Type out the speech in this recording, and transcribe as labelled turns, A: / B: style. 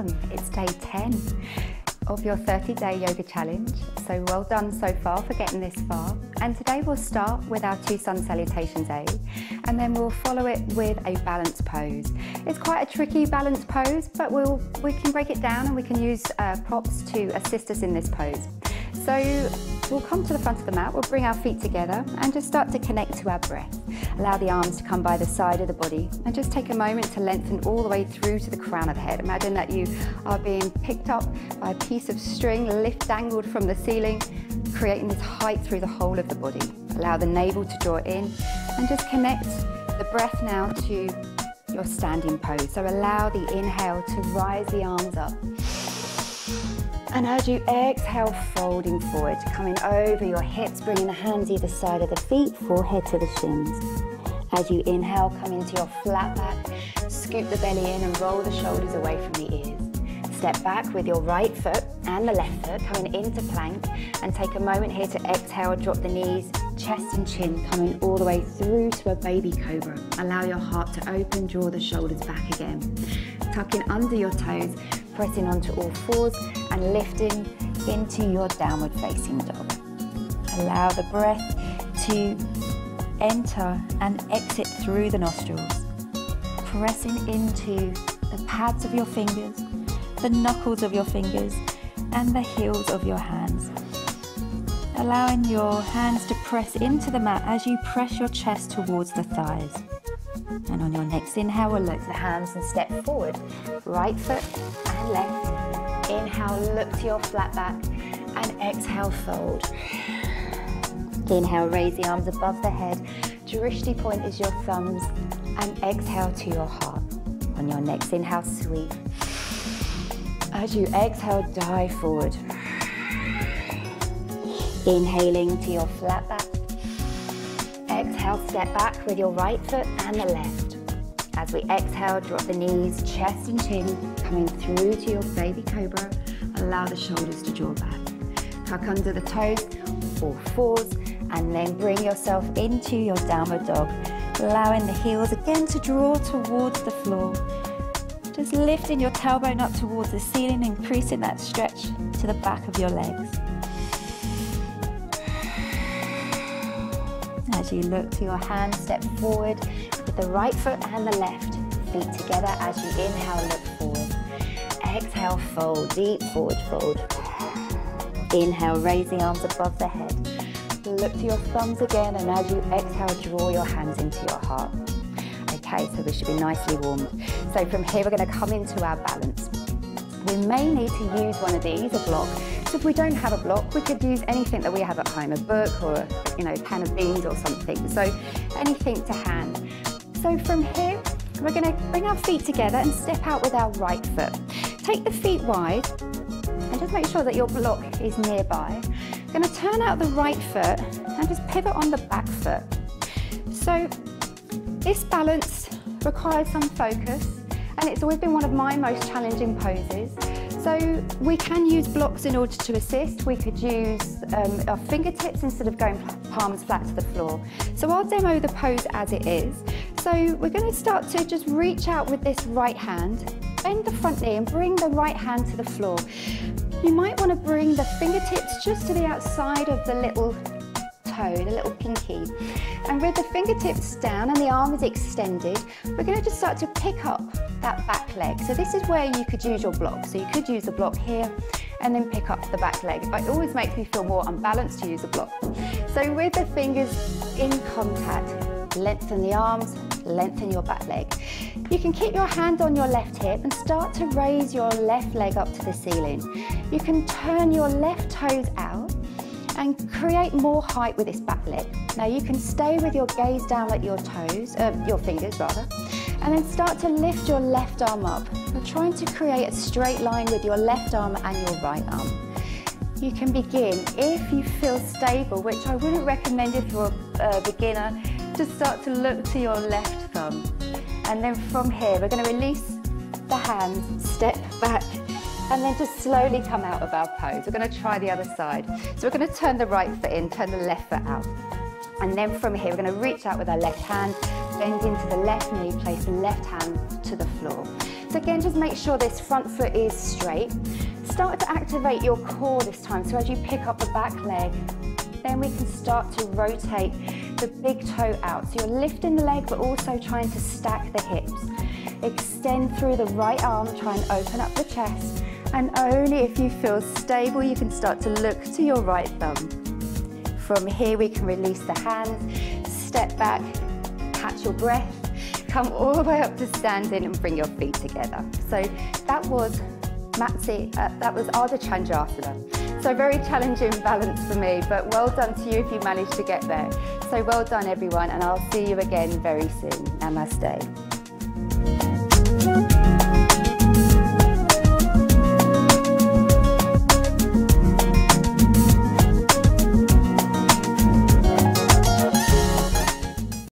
A: welcome. It's day 10 of your 30-day yoga challenge. So well done so far for getting this far. And today we'll start with our 2 sun salutations A, and then we'll follow it with a balance pose. It's quite a tricky balance pose, but we can break it down and we can use props to assist us in this pose. So we'll come to the front of the mat, we'll bring our feet together and just start to connect to our breath. Allow the arms to come by the side of the body and just take a moment to lengthen all the way through to the crown of the head. Imagine that you are being picked up by a piece of string, dangled from the ceiling, creating this height through the whole of the body. Allow the navel to draw in and just connect the breath now to your standing pose. So allow the inhale to rise the arms up. And as you exhale, folding forward, coming over your hips, bringing the hands either side of the feet, forehead to the shins. As you inhale, come into your flat back, scoop the belly in and roll the shoulders away from the ears. Step back with your right foot and the left foot coming into plank, and take a moment here to exhale, drop the knees, chest and chin coming all the way through to a baby cobra. Allow your heart to open, draw the shoulders back again. Tucking under your toes, pressing onto all fours and lifting into your downward facing dog. Allow the breath to enter and exit through the nostrils, pressing into the pads of your fingers, the knuckles of your fingers and the heels of your hands. Allowing your hands to press into the mat as you press your chest towards the thighs. And on your next inhale, we'll look the hands and step forward. Right foot and left. Inhale, look to your flat back, and exhale, fold. Inhale, raise the arms above the head. Drishti point is your thumbs, and exhale to your heart. On your next inhale, sweep. As you exhale, dive forward. Inhaling to your flat back. Exhale, step back with your right foot and the left. As we exhale, drop the knees, chest and chin, coming through to your baby cobra. Allow the shoulders to draw back. Tuck under the toes, all fours, and then bring yourself into your downward dog. Allowing the heels again to draw towards the floor. Just lifting your tailbone up towards the ceiling, increasing that stretch to the back of your legs. As you look to your hands, step forward with the right foot and the left. Feet together as you inhale, look forward. Exhale, fold, deep forward fold. Inhale, raise the arms above the head. Look to your thumbs again, and as you exhale, draw your hands into your heart. Okay, so we should be nicely warmed. So from here, we're going to come into our balance. We may need to use one of these, a block. So if we don't have a block, we could use anything that we have at home, a book or a pan of beans or something. So anything to hand. So from here, we're going to bring our feet together and step out with our right foot. Take the feet wide and just make sure that your block is nearby. Going to turn out the right foot and just pivot on the back foot. So this balance requires some focus, and it's always been one of my most challenging poses. So we can use blocks in order to assist. We could use our fingertips instead of going palms flat to the floor. So I'll demo the pose as it is. So we're going to start to just reach out with this right hand, bend the front knee and bring the right hand to the floor. You might want to bring the fingertips just to the outside of the little toe, the little pinky. And with the fingertips down and the arm is extended, we're going to just start to pick up that back leg. So this is where you could use your block. So you could use the block here and then pick up the back leg. It always makes me feel more unbalanced to use a block. So with the fingers in contact, lengthen the arms, lengthen your back leg. You can keep your hand on your left hip and start to raise your left leg up to the ceiling. You can turn your left toes out and create more height with this back leg. Now you can stay with your gaze down at your toes, your fingers rather, and then start to lift your left arm up. You're trying to create a straight line with your left arm and your right arm. You can begin, if you feel stable, which I wouldn't recommend if you're a beginner, to start to look to your left thumb. And then from here, we're going to release the hands, step back, and then just slowly come out of our pose. We're going to try the other side. So we're going to turn the right foot in, turn the left foot out. And then from here, we're going to reach out with our left hand, bend into the left knee, place the left hand to the floor. So again, just make sure this front foot is straight. Start to activate your core this time. So as you pick up the back leg, then we can start to rotate the big toe out. So you're lifting the leg, but also trying to stack the hips. Extend through the right arm, try and open up the chest. And only if you feel stable, you can start to look to your right thumb. From here, we can release the hands, step back, catch your breath, come all the way up to standing and bring your feet together. So that was that was Ardha Chandrasana. So very challenging balance for me, but well done to you if you managed to get there. So well done everyone, and I'll see you again very soon. Namaste.